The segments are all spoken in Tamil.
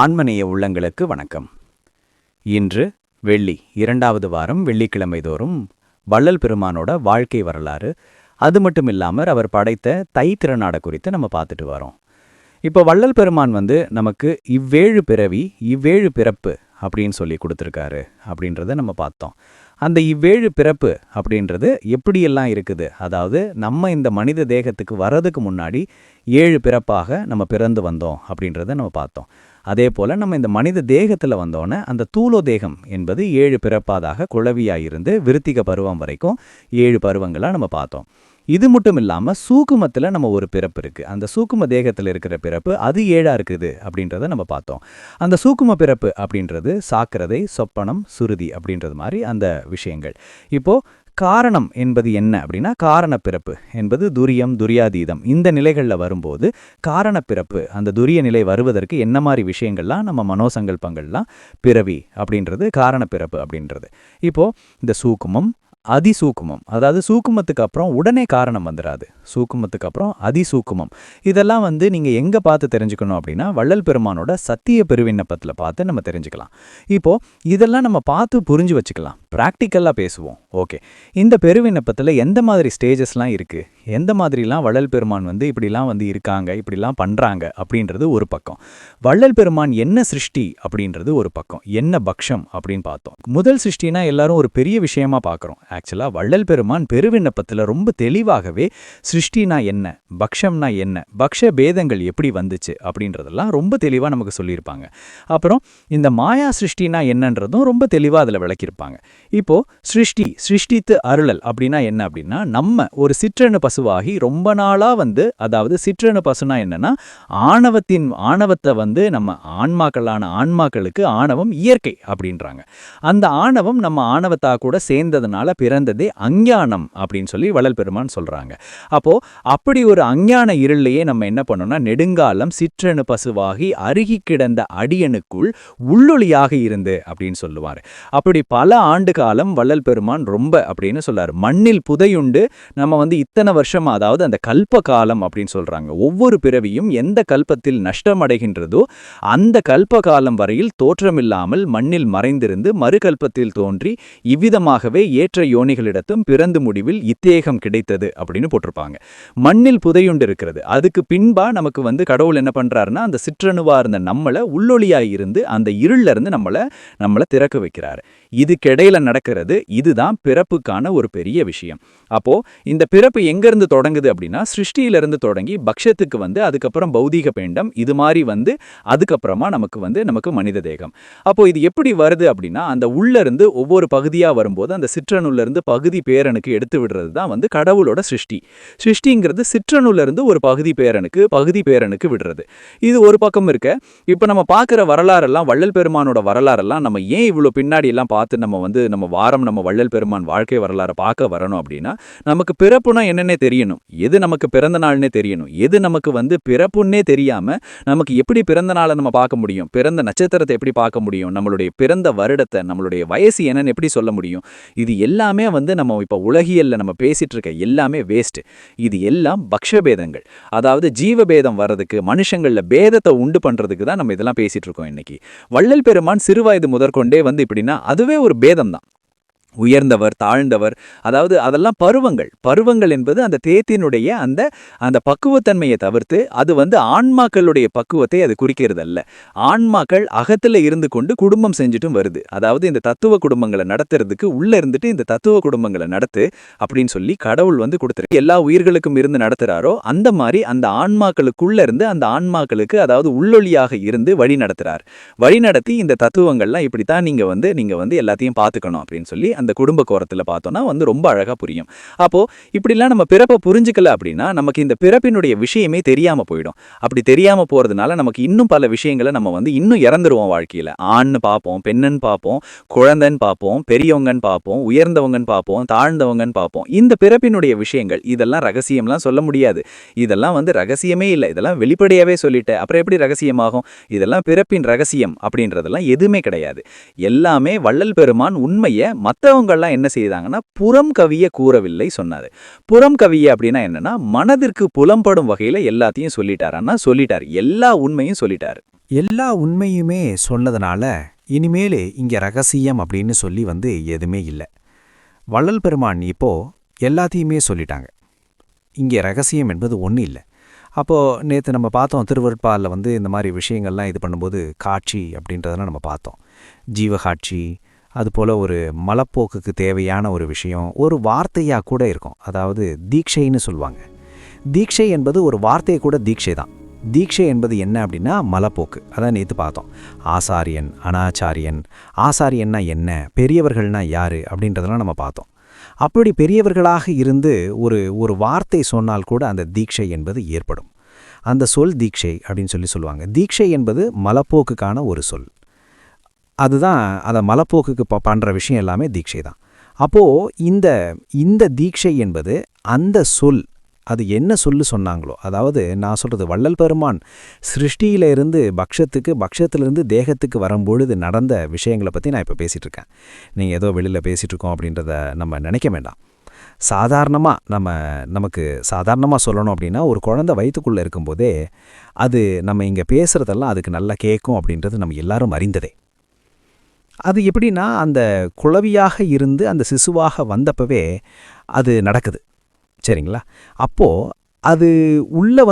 ஆன்மநேய உள்ளங்களுக்கு வணக்கம். இன்று வெள்ளி 2வது வாரம் வெள்ளிக்கிழமை தோறும் வள்ளல் பெருமானோட வாழ்க்கை வரலாறு, அது மட்டும் இல்லாமல் அவர் படைத்த தை திருநாடை குறித்து நம்ம பார்த்துட்டு வரோம். இப்போ வள்ளல் பெருமான் நமக்கு இவ்வேழு பிறவி இவ்வேழு பிறப்பு அப்படின்னு சொல்லி கொடுத்துருக்காரு அப்படின்றத நம்ம பார்த்தோம். அந்த இவ்வேழு பிறப்பு அப்படின்றது எப்படியெல்லாம் இருக்குது, அதாவது நம்ம இந்த மனித தேகத்துக்கு வர்றதுக்கு முன்னாடி 7 பிறப்பாக நம்ம பிறந்து வந்தோம் அப்படின்றத நம்ம பார்த்தோம். அதே போல் நம்ம இந்த மனித தேகத்தில் வந்தோன்னே அந்த தூலோ தேகம் என்பது 7 பிறப்பாதாக குழவியாயிருந்து விருத்திக பருவம் வரைக்கும் 7 பருவங்களாக நம்ம பார்த்தோம். இது மட்டும் இல்லாமல் சூக்குமத்தில் நம்ம ஒரு பிறப்பு இருக்குது. அந்த சூக்கும தேகத்தில் இருக்கிற பிறப்பு அது 7ஆக இருக்குது அப்படின்றத நம்ம பார்த்தோம். அந்த சூக்கும பிறப்பு அப்படின்றது சாக்கிரதை, சொப்பனம், சுருதி அப்படின்றது மாதிரி அந்த விஷயங்கள். இப்போது காரணம் என்பது என்ன அப்படின்னா, காரண பிறப்பு என்பது துரியம், துரியாதீதம் இந்த நிலைகளில் வரும்போது காரண பிறப்பு, அந்த துரிய நிலை வருவதற்கு என்ன மாதிரி விஷயங்கள்லாம் நம்ம மனோசங்கல்பங்கள்லாம் பிறவி அப்படின்றது காரண பிறப்பு அப்படின்றது. இப்போது இந்த சூக்குமம், அதிசூக்குமம், அதாவது சூக்குமத்துக்கு அப்புறம் உடனே காரணம் வந்துடாது, சூக்குமத்துக்கு அப்புறம் அதிசூக்குமம். இதெல்லாம் நீங்கள் எங்கே பார்த்து தெரிஞ்சுக்கணும் அப்படின்னா, வள்ளல் பெருமானோட சத்திய பெருவிண்ணப்பத்தில் பார்த்து நம்ம தெரிஞ்சுக்கலாம். இப்போது இதெல்லாம் நம்ம பார்த்து புரிஞ்சு வச்சுக்கலாம், ப்ராக்டிக்கலாக பேசுவோம். ஓகே, இந்த பெருவிண்ணப்பத்தில் எந்த மாதிரி ஸ்டேஜஸ்லாம் இருக்குது, எந்த மாதிரிலாம் வள்ளல் பெருமான் இப்படிலாம் இருக்காங்க, இப்படிலாம் பண்ணுறாங்க அப்படின்றது ஒரு பக்கம். வள்ளல் பெருமான் என்ன சிருஷ்டி அப்படின்றது ஒரு பக்கம், என்ன பக்ஷம் அப்படின்னு பார்த்தோம். முதல் சிருஷ்டினா எல்லாரும் ஒரு பெரிய விஷயமா பார்க்குறோம். ஆக்சுவலாக வள்ளல் பெருமான் பெருவிண்ணப்பத்தில் ரொம்ப தெளிவாகவே சிருஷ்டினா என்ன, பக்ஷம்னா என்ன, பக்ஷ பேதங்கள் எப்படி வந்துச்சு அப்படின்றதெல்லாம் ரொம்ப தெளிவாக நமக்கு சொல்லியிருப்பாங்க. அப்புறம் இந்த மாயா சிருஷ்டினா என்னன்றதும் ரொம்ப தெளிவாக அதில் விளக்கியிருப்பாங்க. இப்போது சிருஷ்டித்து அருளல் அப்படின்னா என்ன அப்படின்னா, நம்ம ஒரு சிற்றணு பசுவாகி ரொம்ப நாளாக அதாவது சிற்றணு பசுனா என்னன்னா, ஆணவத்தை நம்ம ஆன்மாக்களுக்கு ஆணவம் இயற்கை அப்படின்றாங்க. அந்த ஆணவம் நம்ம ஆணவத்தா கூட சேர்ந்ததுனால பிறந்ததே அஞ்ஞானம் அப்படின்னு சொல்லி வள்ளல் பெருமான் சொல்றாங்க. அப்போ அப்படி ஒரு அஞ்ஞான இருளையே நம்ம என்ன பண்ணோம்னா, நெடுங்காலம் சிற்றணு பசுவாகி அருகி கிடந்த அடியனுக்குள் உள்ளொளியாக இருந்து அப்படின்னு சொல்லுவார். அப்படி பல ஆண்டு காலம் வள்ளல் பெருமான் ரொம்ப அப்படின்னு சொல்றாரு, மண்ணில் புதையுண்டு நம்ம இத்தனை வருஷம், அதாவது அந்த கல்ப காலம் அப்படின்னு சொல்றாங்க. ஒவ்வொரு பிறவியும் எந்த கல்பத்தில் நஷ்டமடைகின்றதோ அந்த கல்ப காலம் வரையில் தோற்றமில்லாமல் மண்ணில் மறைந்திருந்து மறுகல்பத்தில் தோன்றி இவ்விதமாகவே ஏற்ற யோனிகளிடத்தும் பிறந்து முடிவில் இத்தேகம் கிடைத்தது அப்படின்னு போட்டிருப்பாங்க. மண்ணில் புதையுண்டு இருக்கிறது, அதுக்கு பின்பா நமக்கு கடவுள் என்ன பண்றாருன்னா, அந்த சிற்றணுவா இருந்த நம்மளை உள்ளொளியாய் இருந்து அந்த இருள்ல இருந்து நம்மளை திறக்க வைக்கிறாரு. இதுக்கிடையில நடக்கிறது, இதுதான் பிறப்புக்கான ஒரு பெரிய விஷயம். அப்போ இந்த பிறப்பு எங்கிருந்து தொடங்குது அப்படின்னா, சிருஷ்டியிலிருந்து தொடங்கி பக்ஷத்துக்கு அதுக்கப்புறம் பௌதீக பேண்டம், இது மாதிரி அதுக்கப்புறமா நமக்கு மனித தேகம். அப்போ இது எப்படி வருது அப்படின்னா, அந்த உள்ள இருந்து ஒவ்வொரு பகுதியா வரும்போது அந்த சிற்றணுல இருந்து பகுதி பேரனுக்கு எடுத்து விடுறது தான் கடவுளோட சிருஷ்டி. சிருஷ்டிங்கிறது சிற்றணுல இருந்து ஒரு பகுதி பேரனுக்கு விடுறது. இது ஒரு பக்கம் இருக்க. இப்போ நம்ம பார்க்குற வரலாறெல்லாம், வள்ளல் பெருமானோட வரலாறெல்லாம் நம்ம ஏன் இவ்வளோ பின்னாடி எல்லாம் பார்த்து நம்ம வாரம் நம்ம வள்ளல் பெருமான் வாழ்க்கை வரலாறை பார்க்க வரணும் அப்படின்னா, நமக்கு பிறப்புனா என்னன்னே தெரியணும், எது நமக்கு பிறந்த நாள்னே தெரியணும். எது நமக்கு பிறப்புன்னே தெரியாம நமக்கு எப்படி பிறந்த நாளை நம்ம பார்க்க முடியும், பிறந்த நட்சத்திரத்தை எப்படி பார்க்க முடியும், நம்மளுடைய பிறந்த வருடத்தை, நம்மளுடைய வயசு என்னன்னு எப்படி சொல்ல முடியும்? இது எல்லாமே நம்ம இப்போ உலகியல்ல நம்ம பேசிட்டு இருக்க எல்லாமே வேஸ்ட். இது எல்லாம் பக்ஷபேதங்கள், அதாவது ஜீவபேதம் வர்றதுக்கு, மனுஷங்கள்ல பேதத்தை உண்டு பண்றதுக்கு தான் நம்ம இதெல்லாம் பேசிட்டு இருக்கோம் இன்னைக்கு. வள்ளல் பெருமான் சிறுவயது முதற்கொண்டே இப்படின்னா அதுவே ஒரு பேதம் தான். உயர்ந்தவர், தாழ்ந்தவர், அதாவது அதெல்லாம் பருவங்கள் என்பது அந்த தேத்தினுடைய அந்த பக்குவத்தன்மையை தவிர்த்து அது ஆன்மாக்களுடைய பக்குவத்தை அது குறிக்கிறது அல்ல. ஆன்மாக்கள் அகத்துல இருந்து கொண்டு குடும்பம் செஞ்சுட்டும் வருது. அதாவது இந்த தத்துவ குடும்பங்களை நடத்துறதுக்கு உள்ள இருந்துட்டு இந்த தத்துவ குடும்பங்களை நடத்து அப்படின்னு சொல்லி கடவுள் கொடுத்துருக்கு. எல்லா உயிர்களுக்கும் இருந்து நடத்துறாரோ அந்த மாதிரி அந்த ஆன்மாக்களுக்குள்ள இருந்து அந்த ஆன்மாக்களுக்கு, அதாவது உள்ளொளியாக இருந்து வழி நடத்துறார். வழி நடத்தி இந்த தத்துவங்கள்லாம் இப்படித்தான் நீங்க எல்லாத்தையும் பார்த்துக்கணும் அப்படின்னு சொல்லி அந்த குடும்ப கோரத்தில் பார்த்தோன்னா ரொம்ப அழகாக புரியும். அப்போது இப்படிலாம் நம்ம பிறப்பை புரிஞ்சுக்கல அப்படின்னா நமக்கு இந்த பிறப்பினுடைய விஷயமே தெரியாமல் போயிடும். அப்படி தெரியாமல் போகிறதுனால நமக்கு இன்னும் பல விஷயங்களை நம்ம இன்னும் இறந்துருவோம் வாழ்க்கையில். ஆண்னு பார்ப்போம், பெண்ணுன்னு பார்ப்போம், குழந்தைன்னு பார்ப்போம், பெரியவங்கன்னு பார்ப்போம், உயர்ந்தவங்கன்னு பார்ப்போம், தாழ்ந்தவங்கன்னு பார்ப்போம். இந்த பிறப்பினுடைய விஷயங்கள் இதெல்லாம் ரகசியம்லாம் சொல்ல முடியாது. இதெல்லாம் ரகசியமே இல்லை, இதெல்லாம் வெளிப்படையாகவே சொல்லிட்டேன், அப்புறம் எப்படி ரகசியமாகும்? இதெல்லாம் பிறப்பின் ரகசியம் அப்படின்றதெல்லாம் எதுவுமே கிடையாது. எல்லாமே வள்ளல் பெருமான் உண்மையை மற்றவங்கள்லாம் என்ன செய்தாங்கன்னா புறம் கவிய கூறவில்லை சொன்னாரு. புறம் கவிய அப்படின்னா என்னன்னா, மனதிற்கு புலம்படும் வகையில் எல்லாத்தையும் சொல்லிட்டார். எல்லா உண்மையும் சொல்லிட்டாரு. எல்லா உண்மையுமே சொன்னதுனால இனிமேல் இங்கே ரகசியம் அப்படின்னு சொல்லி எதுவுமே இல்லை. வள்ளல் பெருமான் இப்போ எல்லாத்தையுமே சொல்லிட்டாங்க. இங்கே ரகசியம் என்பது ஒன்றும் இல்லை. அப்போது நேற்று நம்ம பார்த்தோம் திருவருட்பாலில் இந்த மாதிரி விஷயங்கள்லாம் இது பண்ணும்போது காட்சி அப்படின்றதெல்லாம் நம்ம பார்த்தோம். ஜீவகாட்சி, அதுபோல் ஒரு மலப்போக்குக்கு தேவையான ஒரு விஷயம் ஒரு வார்த்தையாக கூட இருக்கும். அதாவது தீட்சைன்னு சொல்லுவாங்க. தீட்சை என்பது ஒரு வார்த்தையை கூட தீட்சை தான். தீட்சை என்பது என்ன அப்படின்னா மலப்போக்கு. அதான் நேற்று பார்த்தோம். ஆசாரியன், அனாச்சாரியன். ஆசாரியன்னா என்ன, பெரியவர்கள்னா யார் அப்படின்றதெல்லாம் நம்ம பார்த்தோம். அப்படி பெரியவர்களாக இருந்து ஒரு வார்த்தை சொன்னால் கூட அந்த தீட்சை என்பது ஏற்படும். அந்த சொல் தீட்சை அப்படின்னு சொல்லுவாங்க. தீட்சை என்பது மலப்போக்குக்கான ஒரு சொல். அதுதான் அதை மலப்போக்குக்கு பண்ணுற விஷயம் எல்லாமே தீட்சை தான். அப்போது இந்த தீட்சை என்பது அந்த சொல் அது என்ன சொல்லு சொன்னாங்களோ, அதாவது நான் சொல்கிறது வள்ளல் பெருமான் சிருஷ்டியிலிருந்து பக்ஷத்திலிருந்து தேகத்துக்கு வரும்பொழுது நடந்த விஷயங்களை பற்றி நான் இப்போ பேசிகிட்டு இருக்கேன். நீங்கள் ஏதோ வெளியில் பேசிகிட்டு இருக்கோம் அப்படின்றத நம்ம நினைக்க வேண்டாம். சாதாரணமாக நமக்கு சாதாரணமாக சொல்லணும் அப்படின்னா ஒரு குழந்தை வயிற்றுக்குள்ளே இருக்கும்போதே அது நம்ம இங்கே பேசுகிறதெல்லாம் அதுக்கு நல்லா கேட்கும் அப்படின்றது நம்ம எல்லாரும் அறிந்ததே. அது எப்படின்னா அந்த குளவியாக இருந்து அந்த சிசுவாக வந்தப்பவே அது நடக்குது. சரிங்களா? அப்போது அது உள்ளே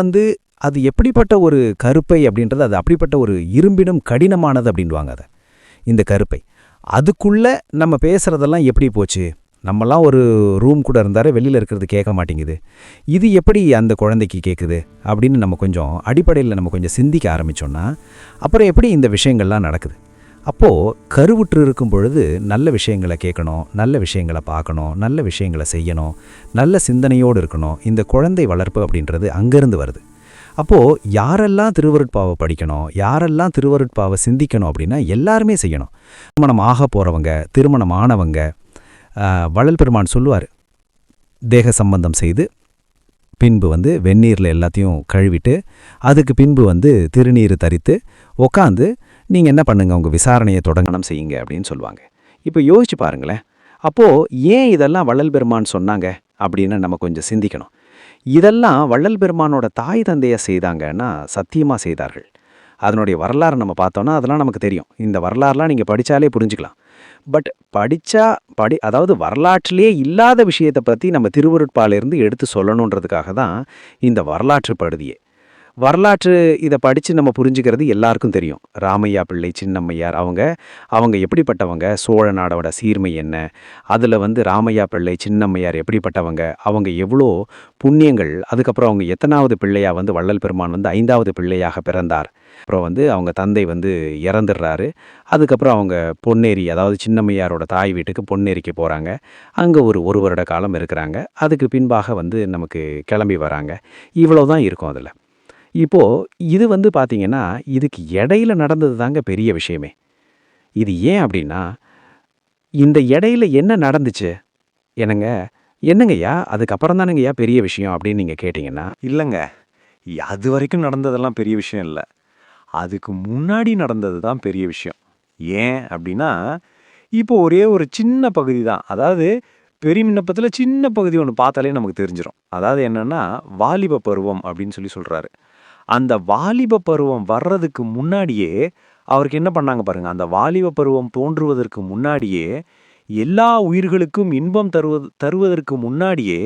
அது எப்படிப்பட்ட ஒரு கருப்பை அப்படின்றது, அது அப்படிப்பட்ட ஒரு இரும்பினும் கடினமானது அப்படின்வாங்க அதை. இந்த கருப்பை அதுக்குள்ளே நம்ம பேசுகிறதெல்லாம் எப்படி போச்சு? நம்மலாம் ஒரு ரூம் கூட இருந்தாரு, வெளியில் இருக்கிறது கேட்க மாட்டேங்குது. இது எப்படி அந்த குழந்தைக்கு கேட்குது அப்படின்னு நம்ம கொஞ்சம் அடிப்படையில் நம்ம கொஞ்சம் சிந்திக்க ஆரம்பித்தோன்னா அப்புறம் எப்படி இந்த விஷயங்கள்லாம் நடக்குது? அப்போது கருவுற்று இருக்கும் பொழுது நல்ல விஷயங்களை கேட்கணும், நல்ல விஷயங்களை பார்க்கணும், நல்ல விஷயங்களை செய்யணும், நல்ல சிந்தனையோடு இருக்கணும். இந்த குழந்தை வளர்ப்பு அப்படின்றது அங்கேருந்து வருது. அப்போது யாரெல்லாம் திருவருட்பாவை படிக்கணும், யாரெல்லாம் திருவருட்பாவை சிந்திக்கணும் அப்படின்னா எல்லாருமே செய்யணும். திருமணம் ஆக போகிறவங்க, திருமணம் ஆனவங்க, வள்ளல் பெருமான் சொல்லுவார், தேக சம்பந்தம் செய்து பின்பு வெந்நீரில் எல்லாத்தையும் கழுவிட்டு அதுக்கு பின்பு திருநீர் தரித்து உக்காந்து நீங்கள் என்ன பண்ணுங்க, உங்கள் விசாரணையை தொடங்கணும் செய்யுங்க அப்படின்னு சொல்லுவாங்க. இப்போ யோசிச்சு பாருங்களேன். அப்போது ஏன் இதெல்லாம் வள்ளல் பெருமான் சொன்னாங்க அப்படின்னு நம்ம கொஞ்சம் சிந்திக்கணும். இதெல்லாம் வள்ளல் பெருமானோட தாய் தந்தையை செய்தாங்கன்னா சத்தியமாக செய்தார்கள். அதனுடைய வரலாறு நம்ம பார்த்தோன்னா அதெல்லாம் நமக்கு தெரியும். இந்த வரலாறுலாம் நீங்கள் படித்தாலே புரிஞ்சுக்கலாம். பட் அதாவது வரலாற்றிலே இல்லாத விஷயத்தை பற்றி நம்ம திருவருட்பாலிருந்து எடுத்து சொல்லணுன்றதுக்காக தான் இந்த வரலாற்று படுதியே. வரலாற்று இதை படித்து நம்ம புரிஞ்சுக்கிறது எல்லாருக்கும் தெரியும். ராமையா பிள்ளை, சின்னம்மையார் அவங்க எப்படிப்பட்டவங்க, சோழ நாடோட சீர்மை என்ன, அதில் ராமையா பிள்ளை, சின்னம்மையார் எப்படிப்பட்டவங்க, அவங்க எவ்வளோ புண்ணியங்கள், அதுக்கப்புறம் அவங்க எத்தனாவது பிள்ளையாக வள்ளல் பெருமான் 5வது பிள்ளையாக பிறந்தார். அப்புறம் அவங்க தந்தை இறந்துடுறாரு. அதுக்கப்புறம் அவங்க பொன்னேரி, அதாவது சின்னம்மையாரோட தாய் வீட்டுக்கு பொன்னேரிக்கு போகிறாங்க. அங்கே ஒரு வருட காலம் இருக்கிறாங்க. அதுக்கு பின்பாக நமக்கு கிளம்பி வராங்க. இவ்வளோ தான் இருக்கும் அதில். இப்போது இது பார்த்தீங்கன்னா இதுக்கு இடையில நடந்தது தாங்க பெரிய விஷயமே. இது ஏன் அப்படின்னா, இந்த இடையில என்ன நடந்துச்சு? என்னங்கய்யா அதுக்கப்புறம் தானுங்கய்யா பெரிய விஷயம் அப்படின்னு நீங்கள் கேட்டிங்கன்னா, இல்லைங்க, அது வரைக்கும் நடந்ததெல்லாம் பெரிய விஷயம் இல்லை. அதுக்கு முன்னாடி நடந்தது தான் பெரிய விஷயம். ஏன் அப்படின்னா, இப்போ ஒரே ஒரு சின்ன பகுதி தான். அதாவது பெரிய விண்ணப்பத்தில் சின்ன பகுதி ஒன்று பார்த்தாலே நமக்கு தெரிஞ்சிடும். அதாவது என்னென்னா வாலிப பருவம் அப்படின்னு சொல்கிறாரு. அந்த வாலிப பருவம் வர்றதுக்கு முன்னாடியே அவருக்கு என்ன பண்ணாங்க பாருங்க. அந்த வாலிப பருவம் தோன்றுவதற்கு முன்னாடியே, எல்லா உயிர்களுக்கும் இன்பம் தருவதற்கு முன்னாடியே,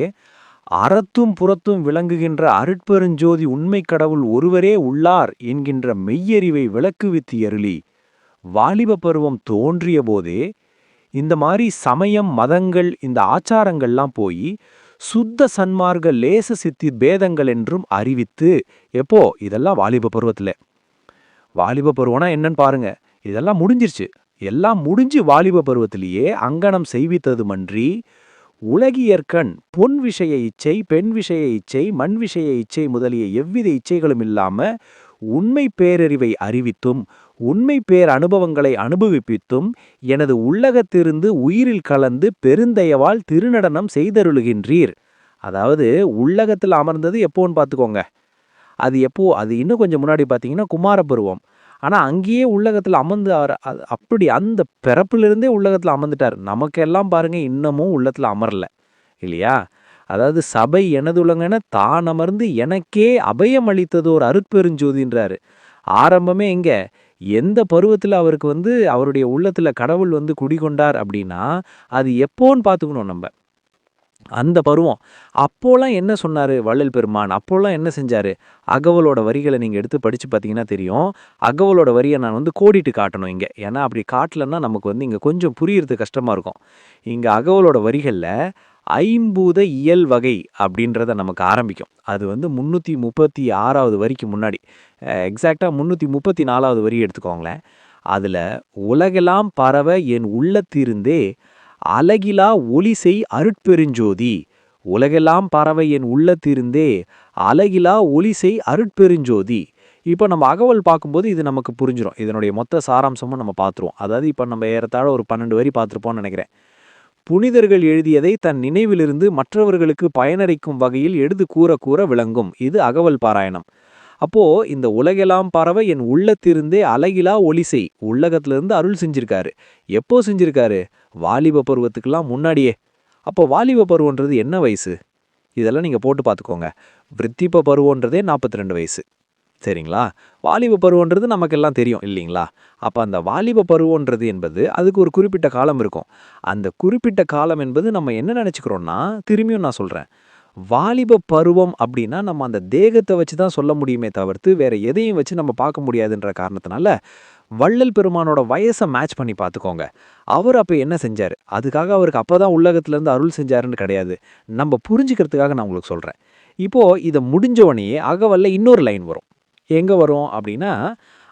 அறத்தும் புறத்தும் விளங்குகின்ற அருட்பெருஞ்சோதி உண்மை கடவுள் ஒருவரே உள்ளார் என்கின்ற மெய்யறிவை விளக்குவித்து அருளி, வாலிப பருவம் தோன்றிய போதே இந்த மாதிரி சமயம், மதங்கள், இந்த ஆச்சாரங்கள்லாம் போய் சுத்த சன்மார்க்க லேச சித்தி பேதங்கள் என்றும் அறிவித்து, எப்போ இதெல்லாம் வாலிப பருவத்தில். வாலிப பருவம்னா என்னன்னு பாருங்க. இதெல்லாம் முடிஞ்சிருச்சு. எல்லாம் முடிஞ்சு வாலிப பருவத்திலேயே அங்கனம் செய்வித்தது மன்றி, உலகியற்கண் பொன் விஷய இச்சை, பெண் விஷய இச்சை, மண் விஷய இச்சை முதலிய எவ்வித இச்சைகளும் இல்லாம உண்மை பேரறிவை அறிவித்தும் உண்மை பேர் அனுபவங்களை அனுபவிப்பித்தும் எனது உள்ளகத்திருந்து உயிரில் கலந்து பெருந்தயவால் திருநடனம் செய்தருளுகின்றீர். அதாவது உள்ளகத்தில் அமர்ந்தது எப்போன்னு பார்த்துக்கோங்க. அது இன்னும் கொஞ்சம் முன்னாடி பார்த்தீங்கன்னா குமாரபருவம். ஆனால் அங்கேயே உள்ளகத்தில் அமர்ந்து அப்படி அந்த பிறப்பிலிருந்தே உள்ளகத்தில் அமர்ந்துட்டார். நமக்கெல்லாம் பாருங்க இன்னமும் உள்ளத்தில் அமரல இல்லையா? அதாவது சபை எனதுலங்கன தான் அமர்ந்து எனக்கே அபயம் அளித்தது ஒரு அருட்பெருஞ்சோதின்றாரு. ஆரம்பமே எங்க? எந்த பருவத்துல அவருக்கு வந்து அவருடைய உள்ளத்துல கடவுள் வந்து குடிகொண்டார் அப்படின்னா, அது எப்போன்னு பார்த்துக்கணும் நம்ப. அந்த பருவம். அப்போலாம் என்ன சொன்னாரு வள்ளல் பெருமான்? அப்போலாம் என்ன செஞ்சாரு? அகவலோட வரிகள நீங்க எடுத்து படிச்சு பார்த்தீங்கன்னா தெரியும். அகவலோட வரிய நான் வந்து கோடிட்டு காட்டணும் இங்க. ஏன்னா அப்படி காட்டலன்னா நமக்கு வந்து இங்க கொஞ்சம் புரியறது கஷ்டமா இருக்கும். இங்க அகவலோட வரிகள்ல ஐம்பூத இயல் வகை அப்படின்றத நமக்கு ஆரம்பிக்கும். அது வந்து 336வது வரிக்கு முன்னாடி. எக்ஸாக்ட்டா 334வது வரி எடுத்துக்கோங்களேன். அதுல உலகெல்லாம் பரவ என் உள்ளத்திருந்தே அலகிலா ஒளிசெய் அருட்பெருஞ்சோதி. உலகெல்லாம் பரவ என் உள்ளத்திருந்தே அலகிலா ஒளிசெய் அருட்பெருஞ்சோதி. இப்போ நம்ம அகவல் பார்க்கும்போது இது நமக்கு புரிஞ்சிரும். இதனுடைய மொத்த சாராம்சமும் நம்ம பார்த்துருவோம். அதாவது இப்போ நம்ம ஏறத்தாழ ஒரு 12 வரி பார்த்துருப்போம்னு நினைக்கிறேன். புனிதர்கள் எழுதியதை தன் நினைவிலிருந்து மற்றவர்களுக்கு பயனளிக்கும் வகையில் எடுத்து கூற கூற விளங்கும். இது அகவல் பாராயணம். அப்போ இந்த உலகெல்லாம் பரவ என் உள்ளத்திருந்தே அலகிலா ஒளிசை உள்ளகத்திலிருந்து அருள் செஞ்சிருக்காரு. எப்போ செஞ்சிருக்காரு? வாலிப பருவத்துக்கெல்லாம் முன்னாடியே. அப்போ வாலிப பருவன்றது என்ன வயசு? இதெல்லாம் நீங்க போட்டு பார்த்துக்கோங்க. விருத்திப பருவன்றதே 42 வயசு. சரிங்களா? வாலிப பருவன்றது நமக்கெல்லாம் தெரியும் இல்லைங்களா? அப்ப அந்த வாலிப பருவன்றது என்பது அதுக்கு ஒரு குறிப்பிட்ட காலம் இருக்கும். அந்த குறிப்பிட்ட காலம் என்பது நம்ம என்ன நினைச்சுக்கிறோம்னா, திரும்பியும் நான் சொல்றேன். வாலிப பருவம் அப்படின்னா நம்ம அந்த தேகத்தை வச்சு தான் சொல்ல முடியுமே தவிர்த்து வேற எதையும் வச்சு நம்ம பார்க்க முடியாதுன்ற காரணத்தினால வள்ளல் பெருமானோட வயசை மேட்ச் பண்ணி பார்த்துக்கோங்க. அவர் அப்போ என்ன செஞ்சார்? அதுக்காக அவருக்கு அப்பதான் உள்ளகத்திலேருந்து அருள் செஞ்சாருன்னு கிடையாது. நம்ம புரிஞ்சுக்கிறதுக்காக நான் உங்களுக்கு சொல்றேன். இப்போ இதை முடிஞ்சவனையே அகவல்ல இன்னொரு லைன் வரும். எங்க வரும் அப்படின்னா,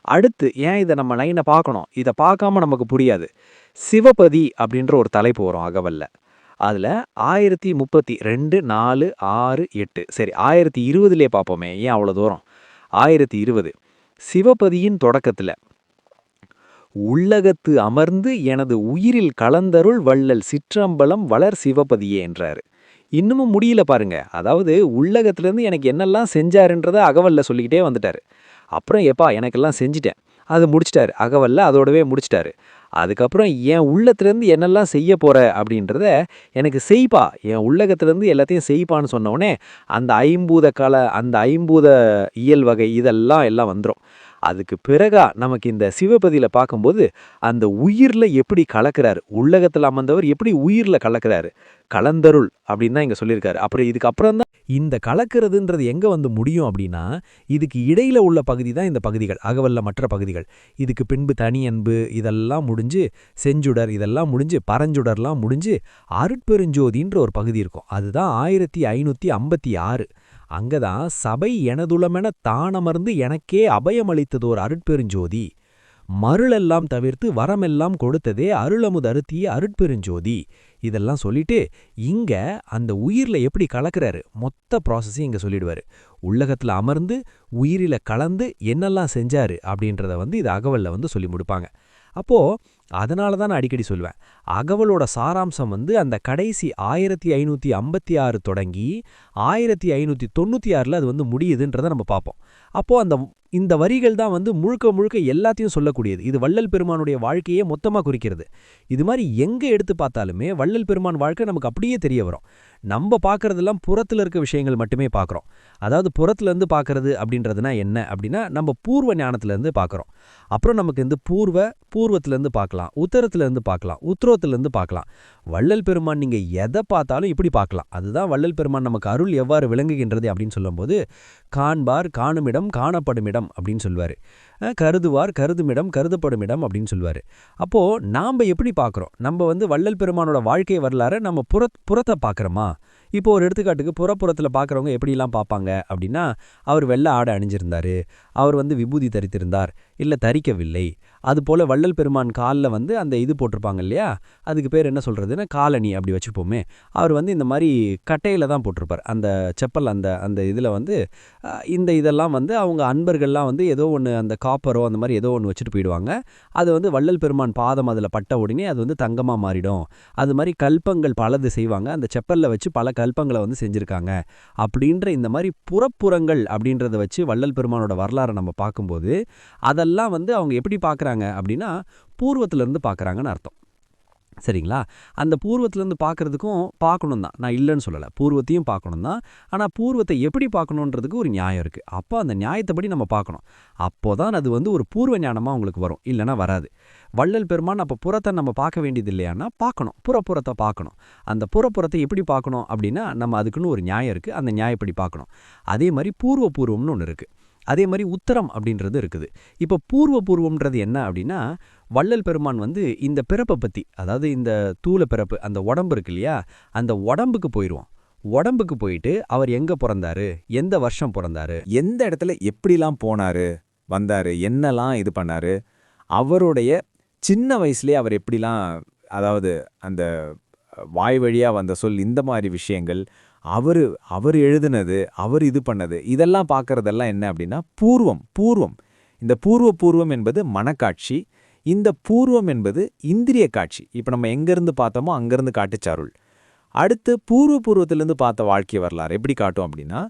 அடுத்து ஏன் இதை நம்ம லைனை பார்க்கணும்? இதை பார்க்காம நமக்கு புரியாது. சிவபதி அப்படின்ற ஒரு தலைப்பு வரும் அகவல்ல. அதில் 1032 4 6 8 சரி 1020லே பார்ப்போமே, ஏன் அவ்வளோ தூரம்? 1020 சிவபதியின் தொடக்கத்தில் உள்ளகத்து அமர்ந்து எனது உயிரில் கலந்தருள் வள்ளல் சிற்றம்பலம் வளர் சிவபதியே என்றாரு. இன்னமும் முடியல பாருங்க. அதாவது உள்ளகத்திலேருந்து எனக்கு என்னெல்லாம் செஞ்சாருன்றதை அகவல்ல சொல்லிக்கிட்டே வந்துட்டாரு. அப்புறம் எப்பா எனக்கெல்லாம் செஞ்சிட்டேன், அது முடிச்சிட்டாரு அகவல்ல, அதோடவே முடிச்சிட்டாரு. அதுக்கப்புறம் என் உள்ளத்துலேருந்து என்னெல்லாம் செய்ய போற அப்படின்றத எனக்கு செய்ப்பா, என் உள்ளகத்திலேருந்து எல்லாத்தையும் செய்ப்பான்னு சொன்னோடனே அந்த அந்த ஐம்பூத இயல் வகை எல்லாம் வந்துடும். அதுக்கு பிறகா நமக்கு இந்த சிவபதியில பார்க்கும்போது அந்த உயிர்ல எப்படி கலக்கிறாரு, உள்ளகத்தில் அமர்ந்தவர் எப்படி உயிர்ல கலக்கிறாரு, கலந்தருள் அப்படின்னு தான் இங்க சொல்லியிருக்காரு. அப்புறம் இதுக்கப்புறம் தான் இந்த கலக்கிறதுன்றது எங்க வந்து முடியும் அப்படின்னா, இதுக்கு இடையில உள்ள பகுதி தான் இந்த பகுதிகள், அகவல்ல மற்ற பகுதிகள். இதுக்கு பின்பு தனி அன்பு இதெல்லாம் முடிஞ்சு, செஞ்சுடர் இதெல்லாம் முடிஞ்சு, பரஞ்சுடர்லாம் முடிஞ்சு அருட்பெருஞ்சோதின்ற ஒரு பகுதி இருக்கும். அதுதான் 1556. அங்கதான் சபை எனதுளமென தானமர்ந்து எனக்கே அபயமளித்ததோர் அருட்பெருஞ்சோதி, மருளெல்லாம் தவிர்த்து வரமெல்லாம் கொடுத்ததே அருளமுது அருத்திய அருட்பெருஞ்சோதி. இதெல்லாம் சொல்லிட்டு இங்க அந்த உயிர்ல எப்படி கலக்கிறாரு மொத்த ப்ராசஸையும் இங்க சொல்லிடுவாரு. உள்ளகத்துல அமர்ந்து உயிரில கலந்து என்னெல்லாம் செஞ்சாரு அப்படின்றத வந்து இது அகவல்ல வந்து சொல்லி முடிப்பாங்க. அப்போ அதனால தான் நான் அடிக்கடி சொல்லுவேன், அகவலோட சாராம்சம் வந்து அந்த கடைசி 1556 தொடங்கி 1596ல் அது வந்து முடியுதுன்றதை நம்ம பார்ப்போம். அப்போ இந்த வரிகள் தான் வந்து முழுக்க முழுக்க எல்லாத்தையும் சொல்லக்கூடியது. இது வள்ளல் பெருமானுடைய வாழ்க்கையே மொத்தமாக குறிக்கிறது. இது மாதிரி எங்கே எடுத்து பார்த்தாலுமே வள்ளல் பெருமான் வாழ்க்கை நமக்கு அப்படியே தெரிய வரும். நம்ம பார்க்கறதெல்லாம் புறத்தில் இருக்க விஷயங்கள் மட்டுமே பார்க்குறோம். அதாவது புறத்துலேருந்து பார்க்கறது அப்படின்றதுனா என்ன அப்படின்னா, நம்ம பூர்வ ஞானத்துலேருந்து பார்க்குறோம். அப்புறம் நமக்கு இந்த பூர்வத்திலேருந்து பார்க்கலாம், உத்தரத்துலேருந்து பார்க்கலாம், உத்ரோத்திலேருந்து பார்க்கலாம். வள்ளல் பெருமான் நீங்கள் எதை பார்த்தாலும் இப்படி பார்க்கலாம். அதுதான் வள்ளல் பெருமான் நமக்கு அருள் எவ்வாறு விளங்குகின்றது அப்படின்னு சொல்லும்போது, காண்பார் காணுமிடம் காணப்படுமிடம் அப்படின்னு சொல்லுவார். கருதுவார் கருதுமிடம் கருதப்படுமிடம் அப்படின்னு சொல்லுவார். அப்போது நாம் எப்படி பார்க்குறோம்? நம்ம வந்து வள்ளல் பெருமானோட வாழ்க்கை வரலாறு நம்ம புறத்தை பார்க்குறோமா? இப்போ ஒரு எடுத்துக்காட்டுக்கு புறப்புறத்தில் பார்க்குறவங்க எப்படிலாம் பார்ப்பாங்க அப்படின்னா, அவர் வெள்ளை ஆடை அணிஞ்சிருந்தார், அவர் வந்து விபூதி தரித்திருந்தார், இல்லை தரிக்கவில்லை. அதுபோல் வள்ளல் பெருமான் காலில் வந்து அந்த இது போட்டிருப்பாங்க இல்லையா, அதுக்கு பேர் என்ன சொல்கிறதுன்னா காலணி அப்படி வச்சுப்போமே. அவர் வந்து இந்த மாதிரி கட்டையில் தான் போட்டிருப்பார் அந்த செப்பல். அந்த இதில் வந்து இதெல்லாம் வந்து அவங்க அன்பர்கள்லாம் வந்து ஏதோ ஒன்று அந்த காப்பரோ அந்த மாதிரி ஏதோ ஒன்று வச்சுட்டு போயிடுவாங்க. அது வந்து வள்ளல் பெருமான் பாதம் அதில் பட்ட உடனே அது வந்து தங்கமாக மாறிடும். அது மாதிரி கல்பங்கள் பலது செய்வாங்க, அந்த செப்பலில் வச்சு பல கல்பங்களை வந்து செஞ்சுருக்காங்க அப்படின்ற இந்த மாதிரி புறப்புறங்கள் அப்படின்றத வச்சு வள்ளல் பெருமானோட வரலாறை நம்ம பார்க்கும்போது அதெல்லாம் வந்து அவங்க எப்படி பார்க்குறாங்க அப்படின்னா பூர்வத்திலேருந்து பார்க்குறாங்கன்னு அர்த்தம். சரிங்களா? அந்த பூர்வத்திலேருந்து பார்க்கறதுக்கும் பார்க்கணும் தான். நான் இல்லன்னு சொல்லல. பூர்வத்தையும் பார்க்கணும் தான். ஆனா பூர்வத்தை எப்படி பார்க்கணுன்றதுக்கு ஒரு நியாயம் இருக்கு. அப்ப அந்த நியாயத்தப்படி நம்ம பார்க்கணும். அப்போதான் அது ஒரு பூர்வ ஞானமா உங்களுக்கு வரும். இல்லன்னா வராது. வள்ளல் பெருமான் அப்ப புறத்த நம்ம பார்க்க வேண்டியது இல்லையான்னா பார்க்கணும். புறத்த பார்க்கணும். அந்த புறத்தை எப்படி பார்க்கணும் அப்படின்னா, நம்ம அதுக்குன்னு ஒரு நியாயம் இருக்கு. அந்த நியாயப்படி பார்க்கணும். அதே மாரி பூர்வம்னு ஒண்ணு இருக்கு. அதே மாரி உத்தரம் அப்படின்றது இருக்குது. இப்ப பூர்வம்ன்றது என்ன அப்படின்னா, வள்ளல் பெருமான் இந்த பிறப்பை பத்தி, அதாவது இந்த தூல பிறப்பு, அந்த உடம்பு இருக்கு இல்லையா, அந்த உடம்புக்கு போயிடுவோம். உடம்புக்கு போயிட்டு அவர் எங்க பிறந்தாரு, எந்த வருஷம் பிறந்தாரு, எந்த இடத்துல எப்படிலாம் போனாரு, வந்தாரு, என்னலாம் இது பண்ணாரு, அவருடைய சின்ன வயசுலயே அவர் எப்படிலாம், அதாவது அந்த வாய் வழியா வந்த சொல், இந்த மாதிரி விஷயங்கள், அவர் எழுதுனது, அவர் இது பண்ணது, இதெல்லாம் பார்க்கறதெல்லாம் என்ன அப்படின்னா பூர்வம். இந்த பூர்வம் என்பது மனக்காட்சி. இந்த பூர்வம் என்பது இந்திரிய காட்சி. இப்போ நம்ம எங்கேருந்து பார்த்தோமோ அங்கேருந்து காட்டுச்சாருள். அடுத்து பூர்வத்திலேருந்து பார்த்த வாழ்க்கை வரலாறு எப்படி காட்டும் அப்படின்னா,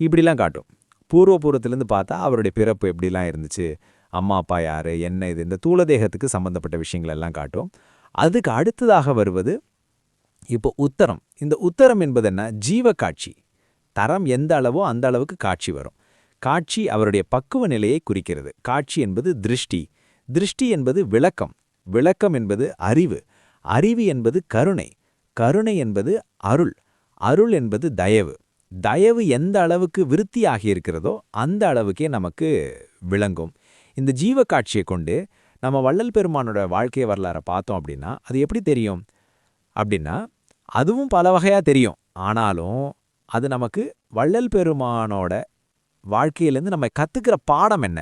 இப்படிலாம் காட்டும். பூர்வத்திலேருந்து பார்த்தா அவருடைய பிறப்பு எப்படிலாம் இருந்துச்சு, அம்மா அப்பா யார், என்ன இது, இந்த தூளதேகத்துக்கு சம்மந்தப்பட்ட விஷயங்கள் எல்லாம் காட்டும். அதுக்கு அடுத்ததாக வருவது இப்போ உத்தரம். இந்த உத்தரம் என்பது என்ன, ஜீவ காட்சி. தரம் எந்த அளவோ அந்த அளவுக்கு காட்சி வரும். காட்சி அவருடைய பக்குவ நிலையை குறிக்கிறது. காட்சி என்பது திருஷ்டி என்பது விளக்கம் என்பது அறிவு என்பது கருணை என்பது அருள் என்பது தயவு எந்த அளவுக்கு விருத்தியாகி இருக்கிறதோ அந்த அளவுக்கே நமக்கு விளங்கும். இந்த ஜீவ காட்சியை கொண்டு நம்ம வள்ளல் பெருமானோட வாழ்க்கை வரலாறை பார்த்தோம் அப்படின்னா அது எப்படி தெரியும் அப்படின்னா, அதுவும் பல வகையாக தெரியும். ஆனாலும் அது நமக்கு வள்ளல் பெருமானோட வாழ்க்கையிலேருந்து நம்ம கற்றுக்கிற பாடம் என்ன,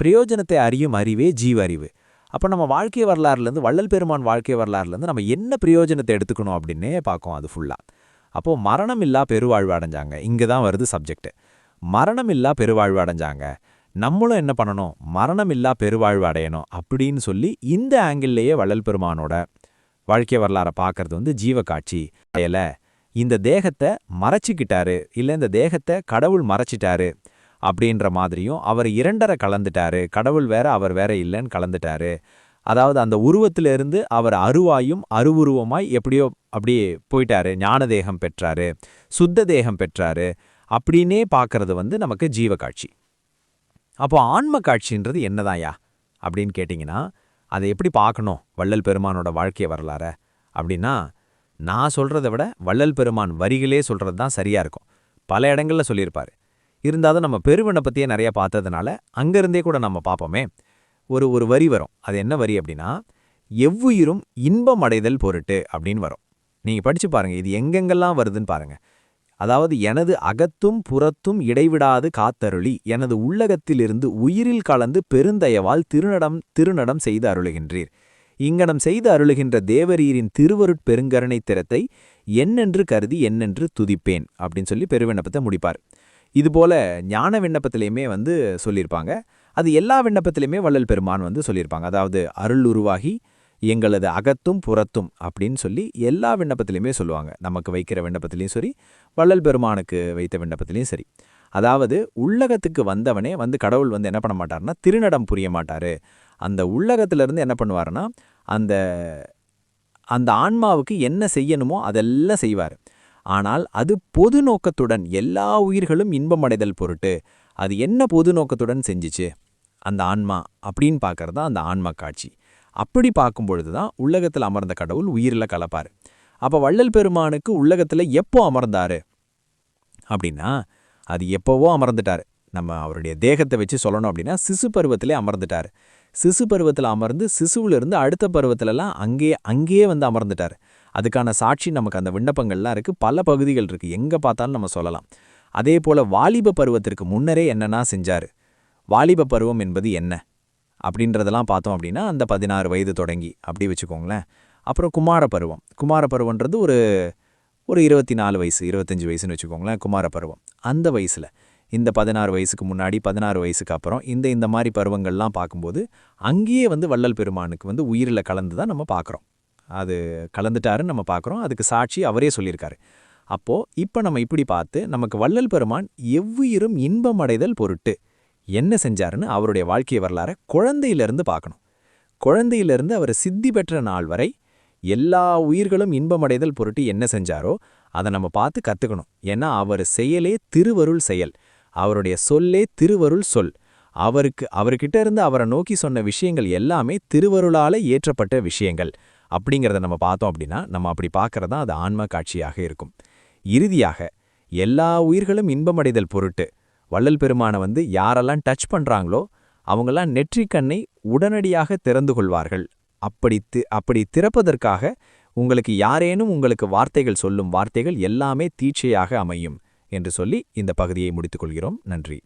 பிரயோஜனத்தை அறியும் அறிவே ஜீவ அறிவு. அப்போ நம்ம வாழ்க்கை வரலாறுலேருந்து, வள்ளல் பெருமான் வாழ்க்கை வரலாறுலேருந்து நம்ம என்ன பிரயோஜனத்தை எடுத்துக்கணும் அப்படின்னே பார்க்கும் அது ஃபுல்லாக. அப்போது மரணம் இல்லா பெருவாழ்வு அடைஞ்சாங்க. இங்கே தான் வருது சப்ஜெக்ட். மரணம் இல்லா பெருவாழ்வு அடைஞ்சாங்க. நம்மளும் என்ன பண்ணணும், மரணம் இல்லா பெருவாழ்வு அடையணும் அப்படின்னு சொல்லி இந்த ஆங்கிள்லேயே வள்ளல் பெருமானோட வாழ்க்கை வரலாறை பார்க்கறது ஜீவ காட்சி. இந்த தேகத்தை மறைச்சிக்கிட்டாரு, இல்லை இந்த தேகத்தை கடவுள் மறைச்சிட்டாரு அப்படின்ற மாதிரியும், அவர் இரண்டரை கலந்துட்டாரு, கடவுள் வேற அவர் வேற இல்லைன்னு கலந்துட்டாரு. அதாவது அந்த உருவத்திலிருந்து அவர் அருவாயும் அருவுருவமாய் எப்படியோ அப்படியே போயிட்டாரு, ஞான தேகம் பெற்றாரு, சுத்த தேகம் பெற்றாரு அப்படின்னே பார்க்கறது நமக்கு ஜீவ காட்சி. அப்போ ஆன்ம காட்சின்றது என்னதாயா அப்படின்னு கேட்டிங்கன்னா, அதை எப்படி பார்க்கணும் வள்ளல் பெருமானோட வாழ்க்கை வரலாற அப்படின்னா, நான் சொல்கிறத விட வள்ளல் பெருமான் வரிகளே சொல்கிறது தான் சரியாக இருக்கும். பல இடங்களில் சொல்லியிருப்பார். இருந்தாலும் நம்ம பெருவனை பற்றியே நிறையா பார்த்ததுனால அங்கேருந்தே கூட நம்ம பார்ப்போமே. ஒரு வரி வரும். அது என்ன வரி அப்படின்னா, எவ்வுயிரும் இன்பம் அடைதல் பொருட்டு அப்படின்னு வரும். நீங்கள் படித்து பாருங்கள், இது எங்கெங்கெல்லாம் வருதுன்னு பாருங்கள். அதாவது எனது அகத்தும் புறத்தும் இடைவிடாது காத்தருளி எனது உள்ளகத்திலிருந்து உயிரில் கலந்து பெருந்தயவால் திருநடம் செய்து அருளுகின்றீர். இங்கனம் செய்து அருளுகின்ற தேவரீரின் திருவருட் பெருங்கருணை திறத்தை என்னென்று கருதி என்னென்று துதிப்பேன் அப்படின்னு சொல்லி பெருவிண்ணப்பத்தை முடிப்பார். இதுபோல ஞான விண்ணப்பத்திலையுமே சொல்லியிருப்பாங்க. அது எல்லா விண்ணப்பத்திலையுமே வள்ளல் பெருமான் சொல்லியிருப்பாங்க. அதாவது அருள் உருவாகி எங்களது அகத்தும் புறத்தும் அப்படின்னு சொல்லி எல்லா விண்ணப்பத்திலையுமே சொல்லுவாங்க. நமக்கு வைக்கிற விண்ணப்பத்திலையும் சரி, வள்ளல் பெருமானுக்கு வைத்த விண்ணப்பத்திலையும் சரி. அதாவது உள்ளகத்துக்கு வந்தவனே கடவுள் என்ன பண்ண மாட்டார்னா திருநடம் புரிய மாட்டாரு. அந்த உள்ளகத்திலிருந்து என்ன பண்ணுவாருன்னா அந்த அந்த ஆன்மாவுக்கு என்ன செய்யணுமோ அதெல்லாம் செய்வார். ஆனால் அது பொது நோக்கத்துடன் எல்லா உயிர்களும் இன்பமடைதல் பொருட்டு அது என்ன பொது நோக்கத்துடன் செஞ்சிச்சு அந்த ஆன்மா அப்படின்னு பார்க்கறது தான் அந்த ஆன்மா காட்சி. அப்படி பார்க்கும்பொழுது தான் உள்ளகத்தில் அமர்ந்த கடவுள் உயிரில் கலப்பார். அப்போ வள்ளல் பெருமானுக்கு உள்ளகத்தில் எப்போ அமர்ந்தாரு அப்படின்னா, அது எப்போவோ அமர்ந்துட்டார். நம்ம அவருடைய தேகத்தை வச்சு சொல்லணும் அப்படின்னா சிசு பருவத்திலே அமர்ந்துட்டார். சிசு பருவத்தில் அமர்ந்து சிசுவிலிருந்து அடுத்த பருவத்திலலாம் அங்கேயே அமர்ந்துட்டார். அதுக்கான சாட்சி நமக்கு அந்த விண்ணப்பங்கள்லாம் இருக்குது. பல பகுதிகள் இருக்குது, எங்கே பார்த்தாலும் நம்ம சொல்லலாம். அதே போல் வாலிப பருவத்திற்கு முன்னரே என்னென்னா செஞ்சார். வாலிப பருவம் என்பது என்ன அப்படின்றதெல்லாம் பார்த்தோம் அப்படின்னா அந்த 16 வயது தொடங்கி அப்படி வச்சுக்கோங்களேன். அப்புறம் குமாரப்பருவன்றது ஒரு 24 வயசு 25 வயசுன்னு வச்சுக்கோங்களேன். குமாரப்பருவம் அந்த வயசில் இந்த 16 வயசுக்கு முன்னாடி 16 வயசுக்கு அப்புறம் இந்த மாதிரி பருவங்கள்லாம் பார்க்கும்போது அங்கேயே வள்ளல் பெருமானுக்கு உயிரில் கலந்து தான் நம்ம பார்க்குறோம். அது கலந்துட்டாருன்னு நம்ம பார்க்குறோம். அதுக்கு சாட்சி அவரே சொல்லியிருக்காரு. அப்போது இப்போ நம்ம இப்படி பார்த்து நமக்கு வள்ளல் பெருமான் எவ்வுயிரும் இன்பமடைதல் பொருட்டு என்ன செஞ்சாருன்னு அவருடைய வாழ்க்கை வரலாறை குழந்தையிலிருந்து பார்க்கணும். குழந்தையிலிருந்து அவர் சித்தி பெற்ற நாள் வரை எல்லா உயிர்களும் இன்பமடைதல் பொருட்டு என்ன செஞ்சாரோ அதை நம்ம பார்த்து கத்துக்கணும். ஏன்னா அவர் செயலே திருவருள் செயல், அவருடைய சொல்லே திருவருள் சொல். அவர்கிட்ட இருந்து அவரை நோக்கி சொன்ன விஷயங்கள் எல்லாமே திருவருளால ஏற்றப்பட்ட விஷயங்கள் அப்படிங்கிறத நம்ம பார்த்தோம் அப்படின்னா நம்ம அப்படி பார்க்கறதா அது ஆன்ம காட்சியாக இருக்கும். இறுதியாக எல்லா உயிர்களும் இன்பமடைதல் பொருட்டு வள்ளல் பெருமான யாரெல்லாம் டச் பண்றாங்களோ அவங்கெல்லாம் நெற்றிக்கண்ணை உடனடியாக திறந்து கொள்வார்கள். அப்படி திறப்பதற்காக உங்களுக்கு யாரேனும் உங்களுக்கு வார்த்தைகள் சொல்லும் வார்த்தைகள் எல்லாமே தீட்சையாக அமையும் என்று சொல்லி இந்த பகுதியை முடித்துக் கொள்கிறோம். நன்றி.